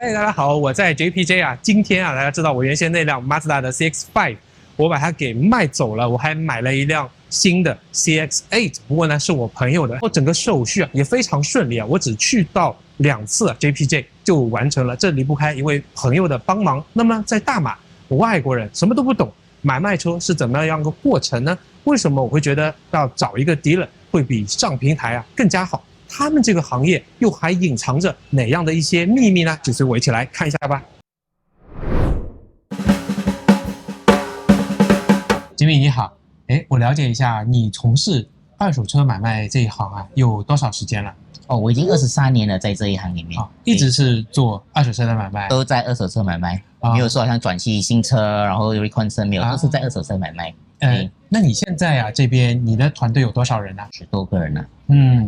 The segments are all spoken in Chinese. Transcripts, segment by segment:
大家好，我在 JPJ 啊。今天啊，大家知道我原先那辆 Mazda 的 CX-5，我把它给卖走了，我还买了一辆新的 CX-8，不过呢是我朋友的。我整个手续啊也非常顺利啊，我只去到2次JPJ 就完成了，这离不开一位朋友的帮忙。那么在大马，我外国人什么都不懂，买卖车是怎么样个过程呢？为什么我会觉得要找一个 dealer 会比上平台啊更加好？他们这个行业又还隐藏着哪样的一些秘密呢？就随我一起来看一下吧。吉米你好，我了解一下，你从事二手车买卖这一行啊，有多少时间了？哦，我已经23年了，在这一行里面，一直是做二手车的买卖，都在二手车买卖，没有说好像转去新车，然后recon没有，都是在二手车买卖。那你现在啊这边你的团队有多少人呢？10多个人呢。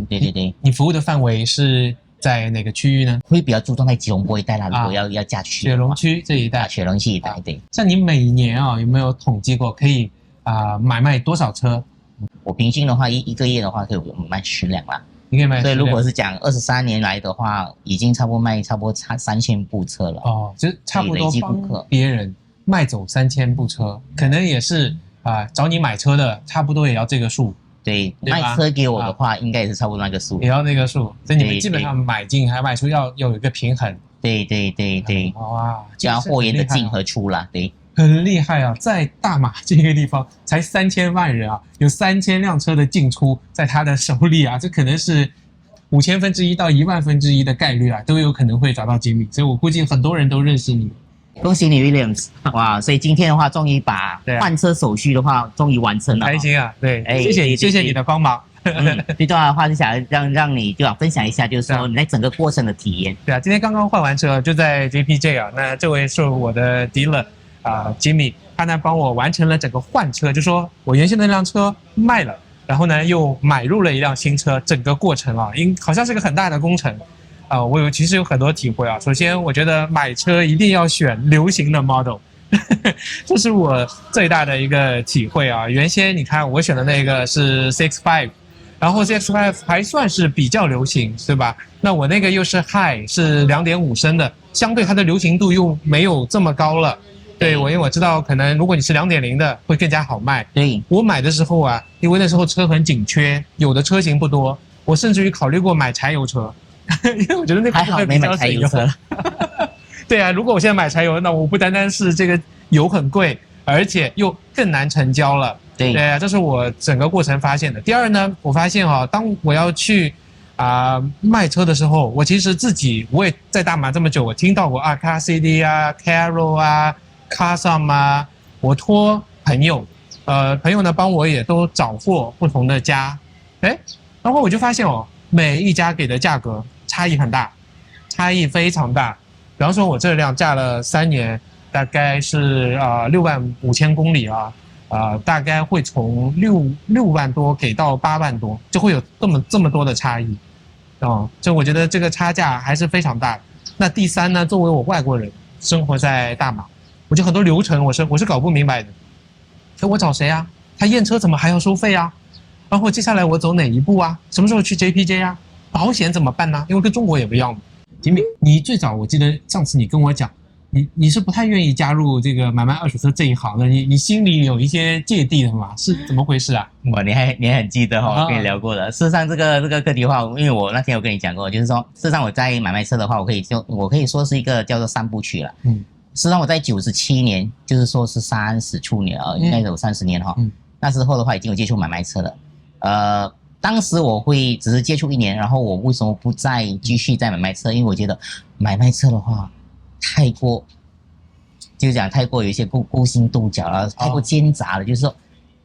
对。你服务的范围是在哪个区域呢？会比较注重在吉隆坡一带啦，如果要嫁去雪隆区这一带。雪隆区一带，对。像你每年啊有没有统计过可以买卖多少车？我平均的话一个月的话可以卖10辆啦。你可以卖10辆。所以如果是讲23年来的话，已经差不多3000部车了。哦，就差不多帮别人卖走3000部车，可能也是找你买车的差不多也要这个数。对，卖车给我的话，应该也是差不多那个数，也要那个数，所以你们基本上买进还卖出要有一个平衡。对。哇，这样货源的进和出啦，对。很厉害啊，在大马这个地方才3000万人啊，有3000辆车的进出在他的手里啊，这可能是5000分之一到10000分之一的概率啊，都有可能会找到吉米，所以我估计很多人都认识你。恭喜你 Williams， 哇！所以今天的话，终于把换车手续的话，终于完成了，开心啊！对，谢谢你的帮忙。最重要的话是想让你就想分享一下，就是说你在整个过程的体验。对啊，今天刚刚换完车，就在 JPJ 啊，那这位是我的 dealer Jimmy， 他呢帮我完成了整个换车，就说我原先那辆车卖了，然后呢又买入了一辆新车，整个过程啊，好像是个很大的工程。我其实有很多体会啊。首先，我觉得买车一定要选流行的 model， 这是我最大的一个体会啊。原先你看我选的那个是 CX-5， 然后 CX-5 还算是比较流行，对吧？那我那个又是 High， 是 2.5 升的，相对它的流行度又没有这么高了。对，因为我知道可能如果你是 2.0 的会更加好卖。对，我买的时候啊，因为那时候车很紧缺，有的车型不多，我甚至于考虑过买柴油车。因为我觉得那个还好没买柴油车。对啊，如果我现在买柴油，那我不单单是这个油很贵，而且又更难成交了。对啊，这是我整个过程发现的。第二呢，我发现当我要去卖车的时候，我其实我也在大马这么久，我听到过Car CD 啊 Carol 啊 Carsome 啊，我托朋友，朋友呢帮我也都找过不同的家，然后我就发现每一家给的价格差异很大，差异非常大。比方说我这辆驾了3年，大概是65000公里啊，大概会从6万多给到8万多，就会有这么多的差异。就我觉得这个差价还是非常大的。那第三呢，作为我外国人生活在大马，我就很多流程我是搞不明白的。所以我找谁啊？他验车怎么还要收费啊？然后接下来我走哪一步啊？什么时候去 JPJ 啊？保险怎么办呢？因为跟中国也不一样。吉米，你最早我记得上次你跟我讲，你是不太愿意加入这个买卖二手车这一行的，你心里有一些芥蒂的嘛？是怎么回事啊？你还很记得我跟你聊过的。事实上这个课题的话，因为我那天有跟你讲过，就是说事实上我在买卖车的话，我可以说是一个叫做3部曲了。事实上我在97年，就是说是30出年应该有30年那时候的话已经有接触买卖车了。当时我会只是接触1年，然后我为什么不再继续在买卖车？因为我觉得买卖车的话太过有一些勾心斗角了，太过奸杂了，就是说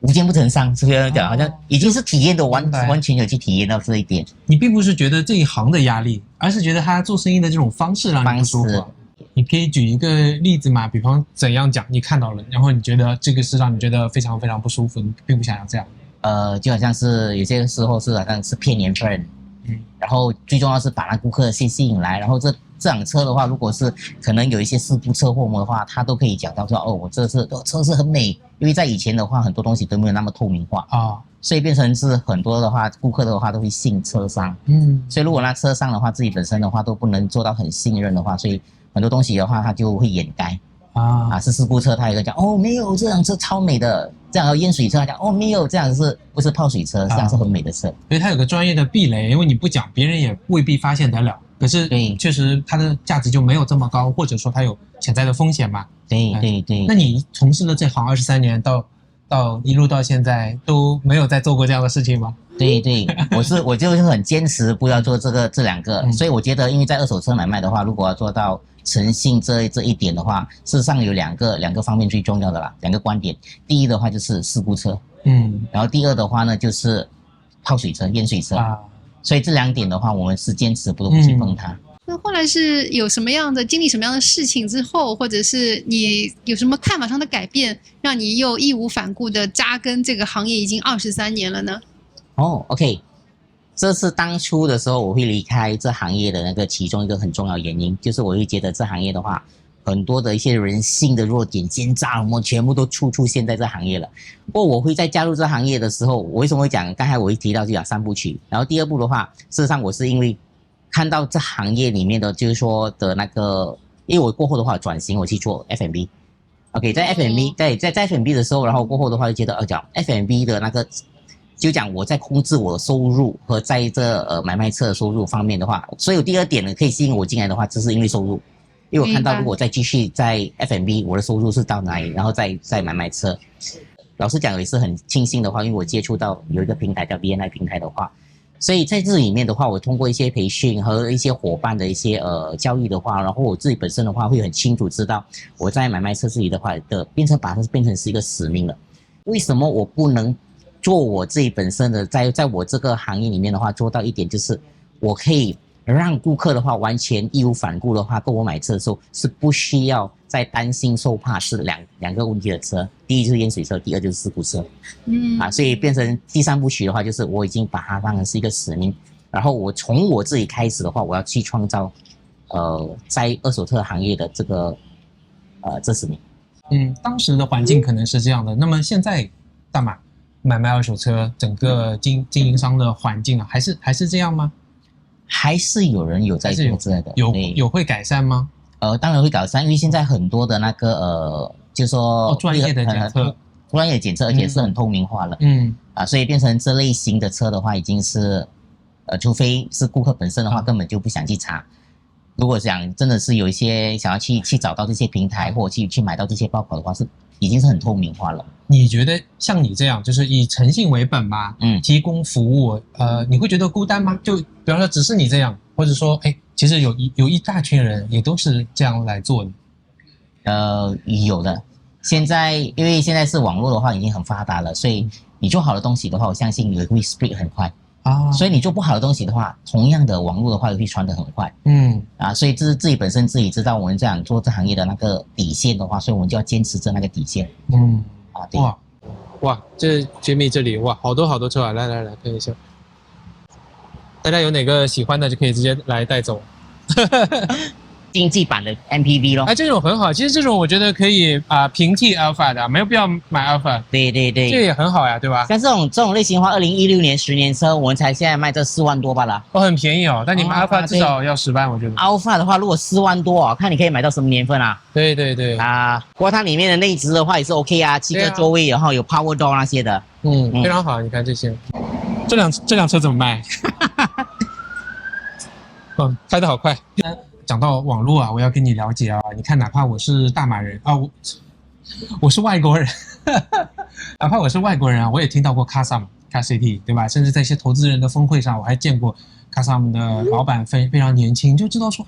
无奸不成商，是不是讲？好像已经是体验的完全有去体验到这一点。你并不是觉得这一行的压力，而是觉得他做生意的这种方式让你不舒服。你可以举一个例子嘛？比方怎样讲，你看到了，然后你觉得这个是让你觉得非常非常不舒服，你并不想要这样。就好像是有些时候是好像是骗年份，然后最重要是把那顾客先吸引来，然后这辆车的话，如果是可能有一些事故车祸的话，他都可以讲到说我这车是很美，因为在以前的话很多东西都没有那么透明化所以变成是很多的话顾客的话都会信车商，所以如果那车商的话自己本身的话都不能做到很信任的话，所以很多东西的话，它就会掩盖是事故车，他有个讲没有这辆车超美的，这样淹水车他讲没有这样不是泡水车，这样是很美的车，所以它有个专业的壁垒，因为你不讲，别人也未必发现得了。可是确实它的价值就没有这么高，或者说它有潜在的风险嘛。对。那你从事了这行23年，到一路到现在都没有再做过这样的事情吗？对，我就是很坚持不要做这两个，所以我觉得，因为在二手车买卖的话，如果要做到诚信这一点的话，事实上有两个方面最重要的啦，两个观点。第一的话就是事故车，然后第二的话呢就是泡水车、淹水车所以这2点的话，我们是坚持不去碰它。那后来是有什么样的经历什么样的事情之后，或者是你有什么看法上的改变，让你又义无反顾的扎根这个行业已经23年了呢？OK， 这是当初的时候我会离开这行业的那个其中一个很重要的原因，就是我会觉得这行业的话，很多的一些人性的弱点、奸诈，我们全部都出现在这行业了。不过我会在加入这行业的时候，我为什么会讲？刚才我一提到就讲3部曲，然后第2步的话，事实上我是因为看到这行业里面的，就是说的那个，因为我过后的话转型，我去做 F&B。OK， 在 F&B， 在 F&B 的时候，然后过后的话就觉得，讲 F&B 的那个。就讲我在控制我的收入和在这买卖车的收入方面的话，所以有第2点呢可以吸引我进来的话，这是因为收入，因为我看到如果再继续在 F&B 我的收入是到哪里，然后再买卖车。老实讲也是很庆幸的话，因为我接触到有一个平台叫 BNI 平台的话，所以在这里面的话，我通过一些培训和一些伙伴的一些教育的话，然后我自己本身的话会很清楚知道我在买卖车这里的话把它变成是一个使命了。为什么我不能做我自己本身的在我这个行业里面的话，做到一点就是我可以让顾客的话完全义无反顾的话，跟我买车的时候是不需要再担心受怕是两个问题的车，第一就是淹水车，第2就是事故车，所以变成第3部曲的话，就是我已经把它当成是一个使命，然后我从我自己开始的话，我要去创造在二手车行业的这个这使命。当时的环境可能是这样的，那么现在大马买卖二手车整个经营商的环境还是这样吗？还是有人有在做之类的，有会改善吗？当然会改善，因为现在很多的那个就是说专业的检测，而且是很透明化了，所以变成这类型的车的话，已经是除非是顾客本身的话，根本就不想去查。如果想真的是有一些想要去找到这些平台，或者去买到这些报告的话，已经是很透明化了。你觉得像你这样就是以诚信为本嘛，提供服务，你会觉得孤单吗？就比方说只是你这样，或者说其实有一大群人也都是这样来做的。有的。现在因为现在是网络的话已经很发达了，所以你做好的东西的话，我相信你会 spread 很快。所以你做不好的东西的话，同样的网络的话也会传得很快。所以这是自己本身自己知道我们这样做这行业的那个底线的话，所以我们就要坚持着那个底线。对。哇，这Jimmy这里哇，好多车啊！来看一下，大家有哪个喜欢的就可以直接来带走。经济版的 MPV 咯。这种很好，其实这种我觉得可以平替 Alpha 的，没有必要买 Alpha。对，这个也很好呀，对吧？像这种类型的话，2016年10年车，我们才现在卖这4万多罢了。很便宜哦。但你们 Alpha 至少要10万，我觉得。Alpha 的话，如果4万多看你可以买到什么年份啊？对。不过它里面的内置的话也是 OK 啊，7个座位，然后有 Power Door 那些的。非常好。你看这些，这辆车怎么卖？开得好快。讲到网络我要跟你了解你看，哪怕我是大马人我是外国人，哪怕我是外国人我也听到过 Car City， 对吧？甚至在一些投资人的峰会上，我还见过 Car 的老板非常年轻，就知道说，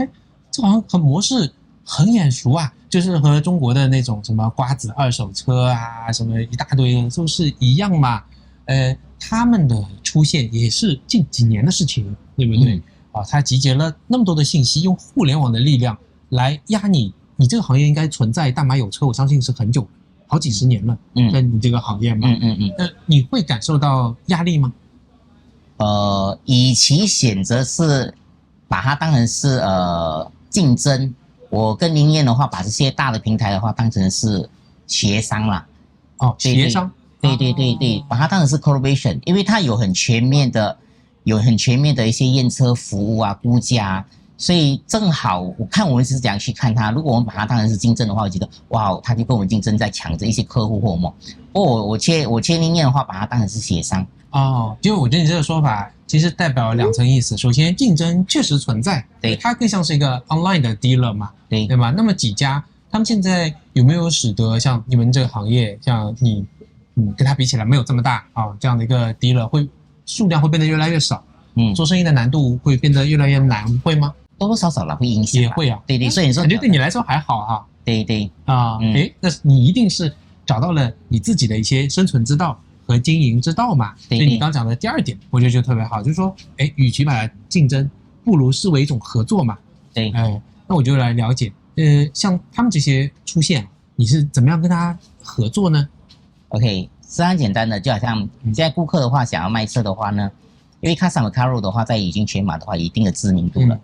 这好像模式很眼熟就是和中国的那种什么瓜子二手车什么一大堆都是一样嘛。他们的出现也是近几年的事情，对不对？它集结了那么多的信息，用互联网的力量来压你这个行业应该存在大马有车，我相信是很久，好几十年了。在你这个行业嘛，你会感受到压力吗？与其选择是把它当成是竞争，我更宁愿的话把这些大的平台的话当成是协商啦。协商。对，把它当成是 collaboration， 因为它有很全面的一些验车服务估价所以正好我看我们是怎样去看它。如果我们把它当成是竞争的话，我觉得哇，它就跟我们竞争在抢着一些客户或什么。我切宁愿的话，把它当成是协商。哦，就我觉得你这个说法其实代表两层意思。首先，竞争确实存在，对，它更像是一个 online 的 dealer 嘛，对吧？那么几家，他们现在有没有使得像你们这个行业，像你，跟他比起来没有这么大啊，这样的一个 dealer 数量会变得越来越少，做生意的难度会变得越来越难，会吗？多多少少啦，会影响。也会啊，对，所以你说感觉对你来说还好哈。对啊，那你一定是找到了你自己的一些生存之道和经营之道嘛。所以你刚讲的第二点，我觉得就特别好，就是说，与其把它竞争，不如视为一种合作嘛。对，那我就来了解，像他们这些出现，你是怎么样跟他合作呢 ？OK， 是很简单的，就好像现在顾客的话想要卖车的话呢，因为 Custom 和 Carro 的话在已经全马的话有一定的知名度了。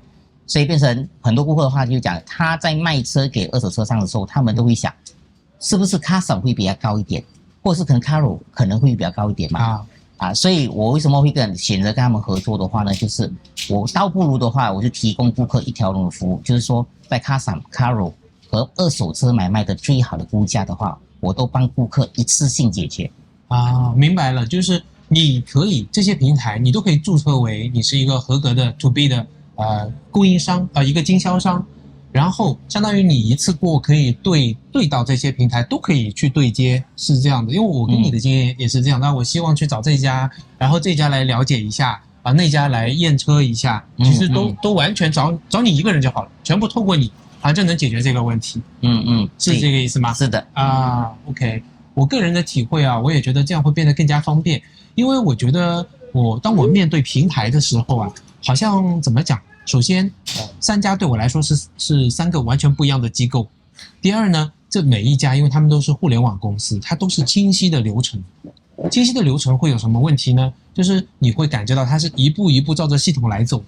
所以变成很多顾客的话，就讲他在卖车给二手车商的时候，他们都会想，是不是 Custom 会比较高一点，或者是可能 Carro 可能会比较高一点嘛？所以我为什么会选择跟他们合作的话呢？就是我倒不如的话，我就提供顾客一条龙的服务，就是说在 Custom、Carro 和二手车买卖的最好的估价的话，我都帮顾客一次性解决。明白了，就是你可以这些平台你都可以注册为你是一个合格的 To B 的。供应商一个经销商，然后相当于你一次过可以对到这些平台都可以去对接，是这样的。因为我跟你的经验也是这样，那我希望去找这家，然后这家来了解一下，那家来验车一下，其实都完全找你一个人就好了，全部透过你，就能解决这个问题。是这个意思吗？是的。OK， 我个人的体会我也觉得这样会变得更加方便，因为我觉得当我面对平台的时候好像怎么讲？首先，3家对我来说是3个完全不一样的机构。第二呢，这每一家因为他们都是互联网公司，它都是清晰的流程。清晰的流程会有什么问题呢？就是你会感觉到它是一步一步照着系统来走。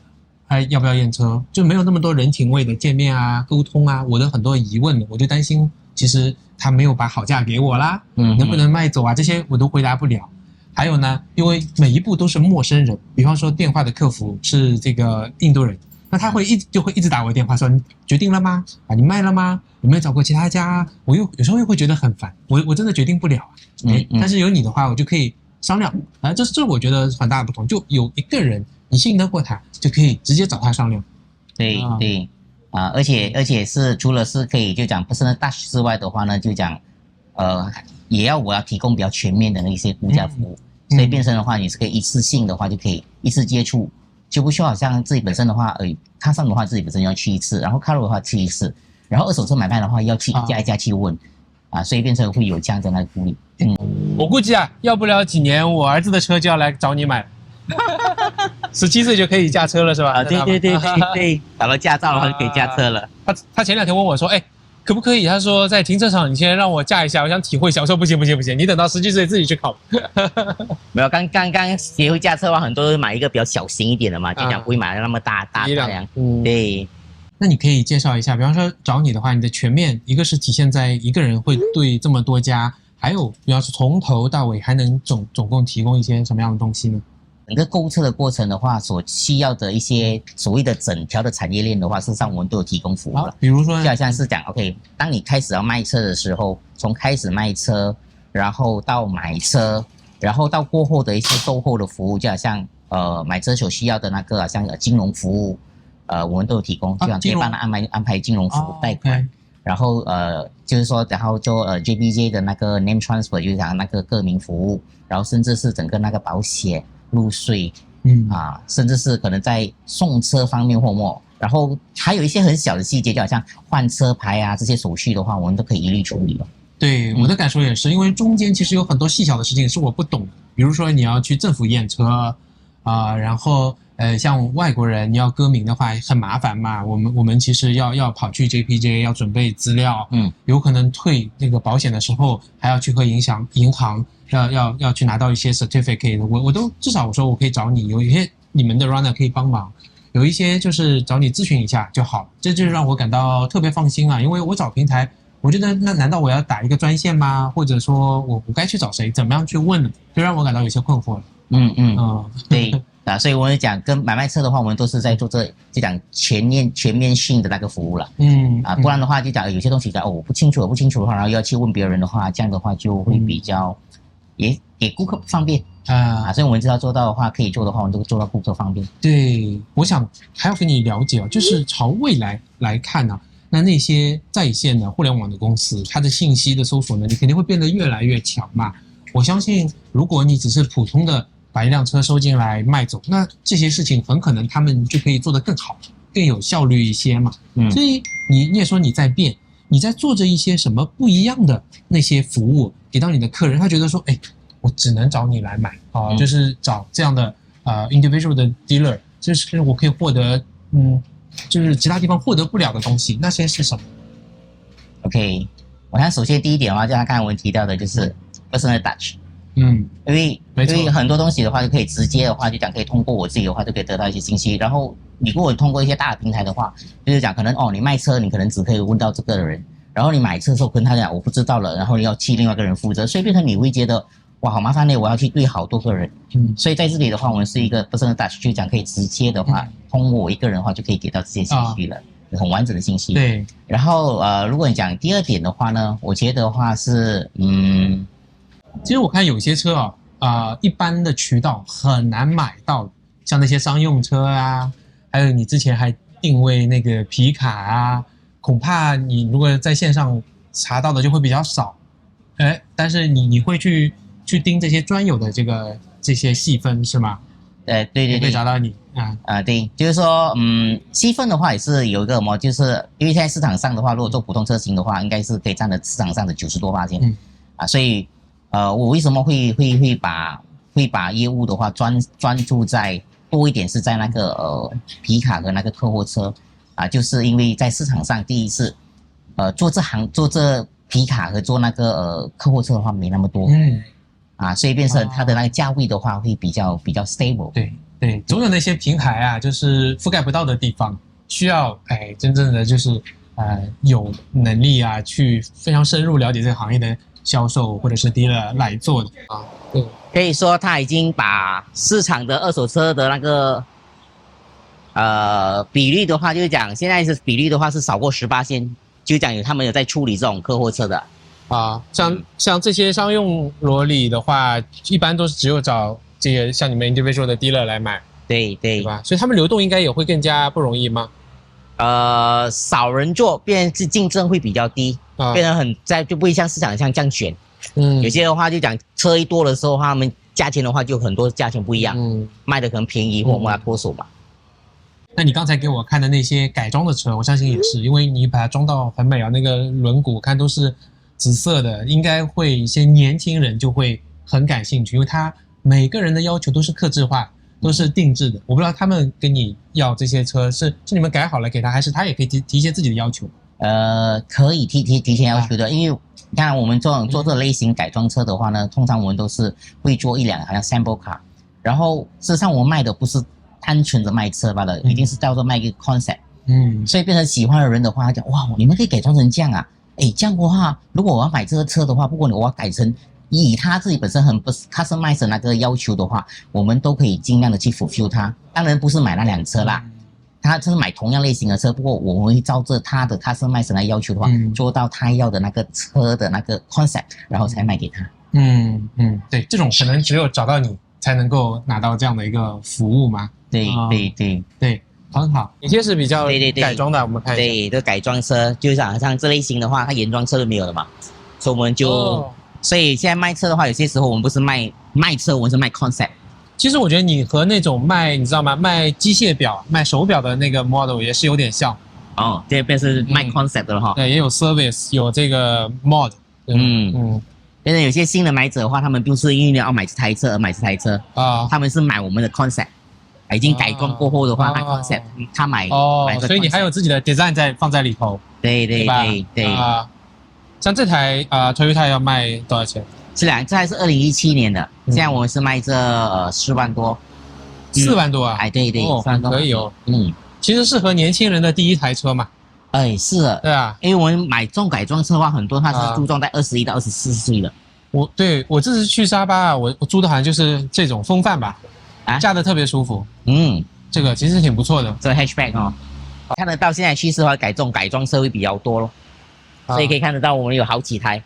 要不要验车？就没有那么多人情味的见面沟通我的很多疑问，我就担心其实他没有把好价给我啦，能不能卖走这些我都回答不了。还有呢，因为每一步都是陌生人，比方说电话的客服是这个印度人，那他会一直打我电话说你决定了吗？你卖了吗？有没有找过其他家？我有时候又会觉得很烦，我真的决定不了但是有你的话，我就可以商量这我觉得很大的不同，就有一个人你信得过他，就可以直接找他商量。对而且是除了是可以就讲不是那大之外的话呢，就讲我要提供比较全面的那些估价服务。所以变成的话，你是可以一次性的话就可以一次接触，就不需要好像自己本身的话，Custom 的话自己本身要去一次，然后 Carro 的话去一次，然后二手车买卖的话要去一家一家去问所以变成会有这样的那个顾虑。我估计要不了几年，我儿子的车就要来找你买，17岁就可以驾车了是吧？对，打了驾照的话就可以驾车了。他前2天问我说，可不可以？他说在停车场，你先让我驾一下，我想体会一下。我说不行，你等到17岁自己去考。没有，刚学会驾车的话，很多人买一个比较小型一点的嘛，就讲不会买那么大辆。对。那你可以介绍一下，比方说找你的话，你的全面一个是体现在一个人会对这么多家，还有比方说从头到尾还能总共提供一些什么样的东西呢？整个购车的过程的话，所需要的一些所谓的整条的产业链的话，事实上我们都有提供服务了。比如说，就好像是讲 ，OK， 当你开始要卖车的时候，从开始卖车，然后到买车，然后到过后的一些售后的服务，就好像买车所需要的那个，好像金融服务，我们都有提供，就像可以帮他安排金融服务贷款，然后就是说，然后做JBJ 的那个 name transfer， 就是讲那个个名服务，然后甚至是整个那个保险。入税，甚至是可能在送车方面或么，然后还有一些很小的细节，就好像换车牌这些手续的话，我们都可以一律处理了。对，我的感受也是，因为中间其实有很多细小的事情是我不懂的，比如说你要去政府验车然后像外国人你要歌名的话很麻烦嘛，我们其实要跑去 JPJ 要准备资料，有可能退那个保险的时候还要去和银行要去拿到一些 certificate， 我都至少我说我可以找你，有一些你们的 runner 可以帮忙，有一些就是找你咨询一下就好，这就让我感到特别放心因为我找平台，我觉得那难道我要打一个专线吗？或者说我该去找谁，怎么样去问呢？就让我感到有些困惑了。对，啊，所以我们讲跟买卖车的话，我们都是在做就讲全面性的那个服务了。不然的话就讲有些东西讲我不清楚的话，然后要去问别人的话，这样的话就会比较也给顾客不方便所以我们只要做到的话，可以做的话，我们都做到顾客方便。对，我想还要跟你了解就是朝未来来看呢，那些在线的互联网的公司，它的信息的搜索能力肯定会变得越来越强嘛。我相信，如果你只是普通的把一辆车收进来卖走，那这些事情很可能他们就可以做得更好、更有效率一些嘛。所以你也说你在变，你在做着一些什么不一样的那些服务给到你的客人，他觉得说，我只能找你来买就是找这样的individual 的 dealer， 就是我可以获得就是其他地方获得不了的东西，那些是什么 ？OK， 我看首先第一点的话，就像刚才我们提到的，就是 personal touch。因为很多东西的话，就可以直接的话，就讲可以通过我自己的话，就可以得到一些信息。然后你如果通过一些大的平台的话，就是讲可能你卖车，你可能只可以问到这个人，然后你买车的时候跟他讲我不知道了，然后你要替另外一个人负责，所以变成你会觉得哇好麻烦呢，我要去对好多个人。所以在这里的话，我们是一个 personal touch， 就讲可以直接的话，通过我一个人的话就可以给到这些信息了。很完整的信息。对。然后如果你讲第二点的话呢，我觉得的话是其实我看有些车一般的渠道很难买到，像那些商用车啊，还有你之前还定位那个皮卡恐怕你如果在线上查到的就会比较少。但是你会去盯这些专有的这些细分是吗？对，会找到你对，就是说细分的话也是有一个就是因为现在市场上的话，如果做普通车型的话，应该是可以占了市场上的90多%。所以我为什么会把业务的话专注在多一点是在那个皮卡和那个客货车就是因为在市场上第一是做这皮卡和做那个客货车的话没那么多所以变成它的那个价位的话会比较 stable。对，总有那些平台就是覆盖不到的地方，需要真正的就是有能力去非常深入了解这个行业的销售或者是 dealer 来做的对，可以说他已经把市场的二手车的那个比率的话，就是讲现在是比率的话是少过18%，就讲他们有在处理这种客货车的像这些商用罗里的话，一般都是只有找这些像你们 individual 的 dealer 来买，对吧？所以他们流动应该也会更加不容易吗？少人做，变成竞争会比较低，变成就不会像市场上这样卷。有些的话就讲车一多的时候，他们价钱的话就很多价钱不一样，卖的可能便宜或卖脱手嘛。那你刚才给我看的那些改装的车，我相信也是，因为你把它装到很美那个轮毂看都是紫色的，应该会一些年轻人就会很感兴趣，因为它每个人的要求都是客制化，都是定制的。我不知道他们跟你要这些车是你们改好了给他，还是他也可以提一些自己的要求？可以提前要求的，因为你看我们做这类型改装车的话呢，通常我们都是会做一两好像 sample car， 然后事实上我们卖的不是单纯的卖车罢了，一定是叫做卖一个 concept。所以变成喜欢的人的话，他讲哇，你们可以改装成这样这样的话，如果我要买这个车的话，不过我要改成以他自己本身很不 customize 的那个要求的话，我们都可以尽量的去 fulfill 他。当然不是买那辆车啦，他是买同样类型的车，不过我们会照着他的 customize 的要求的话，做到他要的那个车的那个 concept， 然后才卖给他。对，这种可能只有找到你才能够拿到这样的一个服务嘛。对，很好。有些是比较改装的，我们看一下。对，这改装车就是好像这类型的话，它原装车都没有了嘛，所以我们就所以现在卖车的话，有些时候我们不是卖车，我们是卖 concept。其实我觉得你和那种你知道吗？卖机械表、卖手表的那个 model 也是有点像。这边是卖 concept 的哈。对，也有 service， 有这个 mod。但是有些新的买者的话，他们不是因为要买这台车而买这台车他们是买我们的 concept。已经改装过后的话，那 concept 他买所以你还有自己的 design 放在里头。对像这台Toyota 要卖多少钱？这台是2017年的，现在我们是卖这4万多。4万多对，4万多可以其实适合年轻人的第一台车嘛。是的，对啊，因为我们买这种改装车的话，很多它是注重在21到24岁的。我这次去沙巴我租的好像就是这种风范吧。驾得特别舒服。这个其实挺不错的。这个 hatchback 哦，看得到现在趋势的话，改装车会比较多咯，所以可以看得到我们有好几台，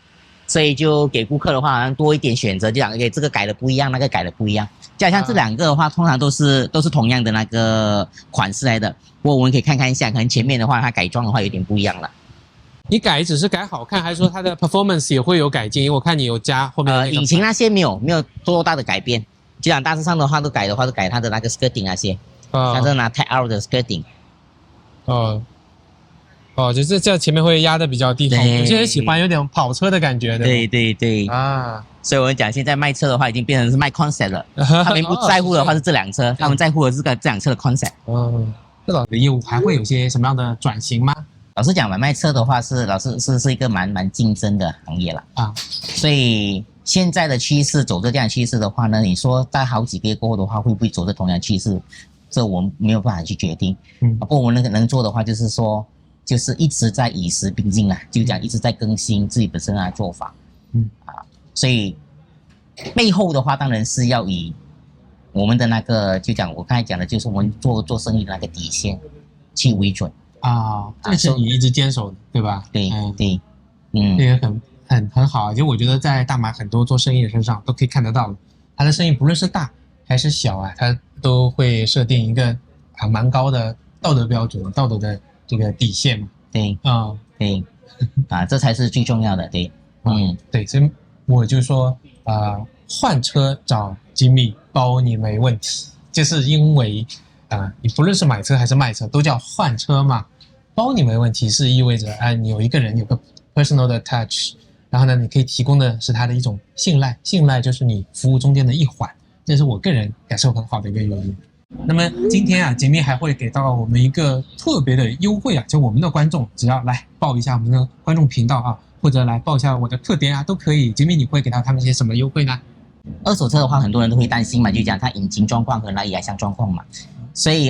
所以就给顾客的话好像多一点选择，就讲这个改的不一样，那个改的不一样。就好像这两个的话，通常都是同样的那个款式来的，不过我们可以看一下，可能前面的话它改装的话有点不一样了。你改只是改好看，还是说它的 performance 也会有改进？因为我看你有加后面引擎那些没有多大的改变，就讲大致上的话都改它的那个 skirting 那些，像是拿 tag out 的 skirting。就是这前面会压的比较低，有些人喜欢有点跑车的感觉的。对啊，所以我们讲现在卖车的话已经变成是卖 concept 了，他们不在乎的话是这辆车，他们在乎的是这辆车的 concept。这老的业务还会有些什么样的转型吗？老实讲，买卖车的话是一个蛮竞争的行业了所以现在的趋势走这样的趋势的话呢，你说在好几个月过后的话，会不会走这同样的趋势？这我们没有办法去决定。不过我们能做的话，就是说。就是一直在与时并进啦，就讲一直在更新自己本身的做法，所以背后的话当然是要以我们的那个就讲我刚才讲的，就是我们做生意的那个底线去为准这是你一直坚守的，对吧？对，这个很好，就我觉得在大马很多做生意的身上都可以看得到，他的生意不论是大还是小他都会设定一个蛮高的道德标准、道德的。这个底线嘛，对，这才是最重要的，对，对，所以我就说，换车找Jimmy包你没问题，就是因为你不论是买车还是卖车，都叫换车嘛，包你没问题是意味着你有一个人有个 personal 的 touch， 然后呢，你可以提供的是他的一种信赖，信赖就是你服务中间的一环，这是我个人感受很好的一个原因。那么今天Jimmy还会给到我们一个特别的优惠就我们的观众只要来报一下我们的观众频道或者来报一下我的特点都可以。Jimmy你会给到他们一些什么优惠呢？二手车的话，很多人都会担心嘛，就讲它引擎状况和那压箱状况嘛，所以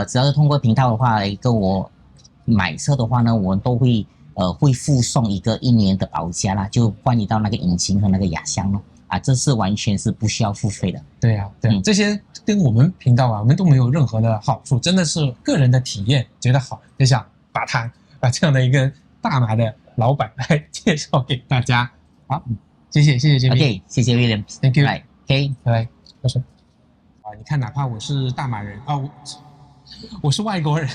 只要是通过频道的话来跟我买车的话呢，我们都会附送一个1年的保价啦，就关于到那个引擎和那个压箱咯。这是完全是不需要付费的。对这些跟我们频道我们都没有任何的好处，真的是个人的体验，觉得好就想把这样的一个大马的老板来介绍给大家。好，谢谢 Jimmy。OK， 谢谢 William。Thank you。OK， 拜拜。你看，哪怕我是大马人我是外国人。